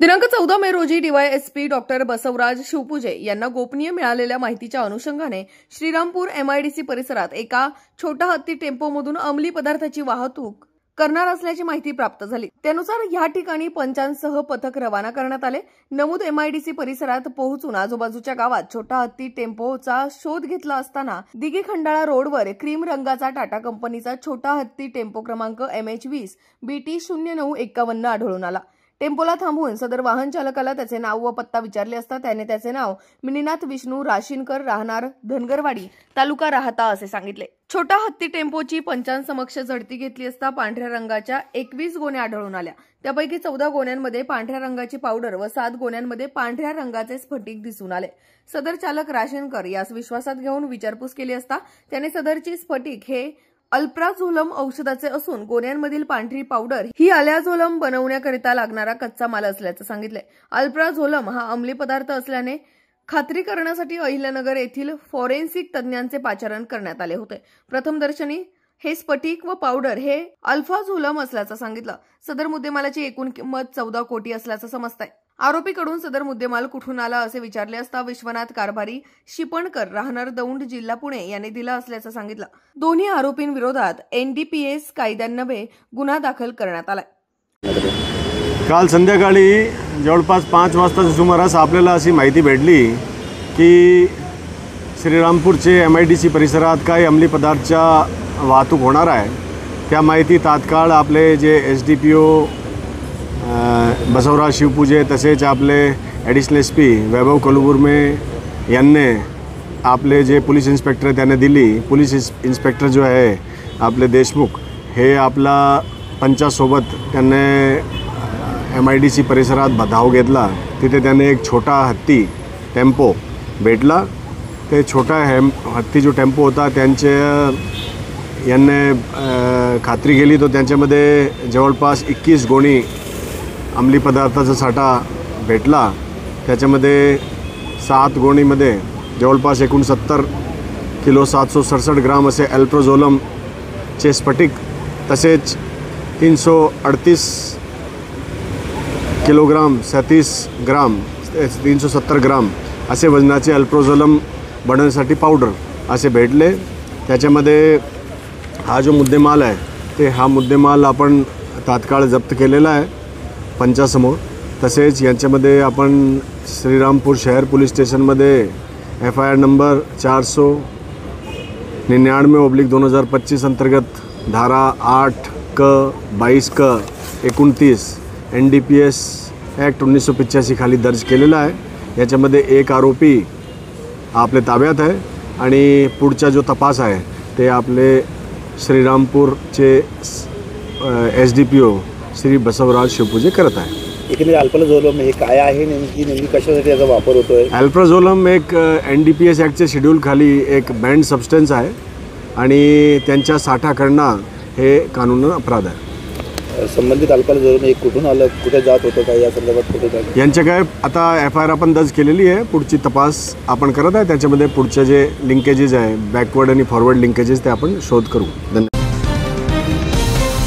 दिनांक 14 मे रोजी DySP doctor Basavaraj Shivpuje यांना गोपनीय मिळालेल्या माहितीच्या अनुषंगाने श्रीरामपूर एमआयडीसी परिसरात एका छोटा हत्ती टेम्पोमधून अंमली पदार्थाची वाहतूक करणार असल्याची माहिती प्राप्त झाली। त्यानुसार या ठिकाणी पंचांसह पथक रवाना करण्यात आले। नमूद एमआयडीसी परिसरात पोहोचून आजूबाजूच्या गावात छोटा हत्ती टेम्पोचा शोध घेतला असताना दिघे खंडाळा रोडवर क्रीम रंगाचा टाटा कंपनीचा छोटा हत्ती टेम्पो क्रमांक MH20 BT 0951 आढळून आला। टेम्पोला थांबवून सदर वाहन चालकाला त्याचे नाव व पत्ता विचारले असता त्याने त्याचे नाव मिनीनाथ विष्णू राशीनकर राहणार धनगरवाडी तालुका राहता असे सांगितले। छोटा हत्ती टेम्पोची पंचांसमक्ष झडती घेतली असता पांढऱ्या रंगाच्या 21 गोण्या आढळून आल्या। त्यापैकी 14 गोण्यांमध्ये पांढऱ्या रंगाची पावडर व 7 गोण्यांमध्ये पांढऱ्या रंगाचे स्फटिक दिसून आले। सदर चालक राशीनकर यास विश्वासात घेऊन विचारपूस केली असता त्याने सदरची स्फटिक हे अल्प्राझोलम औषधाचे असून गोण्यांमधील पांढरी पावडर ही अल्प्राझोलम बनवण्याकरिता लागणारा कच्चा माल असल्याचे सांगितले। अल्प्राझोलम हा अंमली पदार्थ असल्याने खात्री करण्यासाठी अहिल्यानगर येथील फॉरेन्सिक तज्ञांचे पाचारण करण्यात आले होते। प्रथमदर्शनी हे स्फटिक व पावडर हे अल्प्राझोलम असल्याचं सांगितलं। सदर मुद्देमालाची एकूण किंमत 14 कोटी असल्याचं समजतंय। आरोपीकडून सदर मुद्देमाल कुठून आला असे विचारले असता विश्वनाथ कारभारी शिपणकर राहणार दौंड जिल्हा पुणे यांनी दिला असल्याचं सांगितलं। दोन्ही आरोपींविरोधात NDPS कायद्यान्वये गुन्हा दाखल करण्यात आलाय। काल संध्याकाळी जवळपास 5 वाजताच्या सुमारास आपल्याला अशी माहिती भेटली की श्रीरामपूरचे MIDC परिसरात काही अंमली पदार्थाच्या वाहतूक होणार आहे। त्या माहिती तात्काळ आपले जे SDPO बसवराज शिवपूजे तसेच आपले ॲडिशनल SP वैभव कलुबुर्मे यांनी आपले जे पोलीस इन्स्पेक्टर त्यांना दिली। पोलीस इन्स्पेक्टर जो आहे आपले देशमुख हे आपला पंचासोबत त्यांनी MIDC परिसरात धाव घेतला। तिथे त्याने एक छोटा हत्ती टेम्पो भेटला। ते छोटा हत्ती जो टेम्पो होता त्यांचे यांनी खात्री केली तो त्यांच्यामध्ये जवळपास 21 गोणी अंमली पदार्थाचा साठा भेटला। त्याच्यामध्ये 7 गोणीमध्ये जवळपास 69 किलो 767 ग्राम असे अल्प्राझोलमचे स्फटिक तसेच 338 किलोग्राम 37 ग्राम 370 ग्राम असे वजनाचे अल्प्राझोलम बनवण्यासाठी पावडर असे भेटले। त्याच्यामध्ये हा जो मुद्देमाल आहे ते हा मुद्देमाल आपण तात्काळ जप्त केलेला आहे पंचासमोर। तसेच यांच्यामध्ये आपण श्रीरामपूर शहर पोलीस स्टेशनमध्ये FIR नंबर 499/2025 अंतर्गत धारा 8 क 22 क 29 NDPS ॲक्ट 1985 खाली दर्ज केलेला आहे। याच्यामध्ये एक आरोपी आपले ताब्यात आहे आणि पुढचा जो तपास आहे ते आपले श्रीरामपूरचे SDPO श्री बसवराज शिवपूजे करत आहे। एकंदरीत अल्प्राझोलम हे काय आहे, नेमकी कशासाठी याचा वापर होतोय? अल्प्राझोलम एक NDPS ॲक्टच्या शेड्यूल खाली एक बँड सबस्टन्स आहे आणि त्यांच्या साठा करणं हे कानून अपराध आहे। संबंधित अल्प्राझोलम एक कुठून आलं, कुठे जात होतं काय या संदर्भात कुठे काय यांच्या काय आता FIR आपण दर्ज केलेली आहे। पुढची तपास आपण करत आहे। त्याच्यामध्ये पुढचे जे लिंकेजेस आहे बॅकवर्ड आणि फॉरवर्ड लिंकेजेस ते आपण शोध करू। धन्यवाद।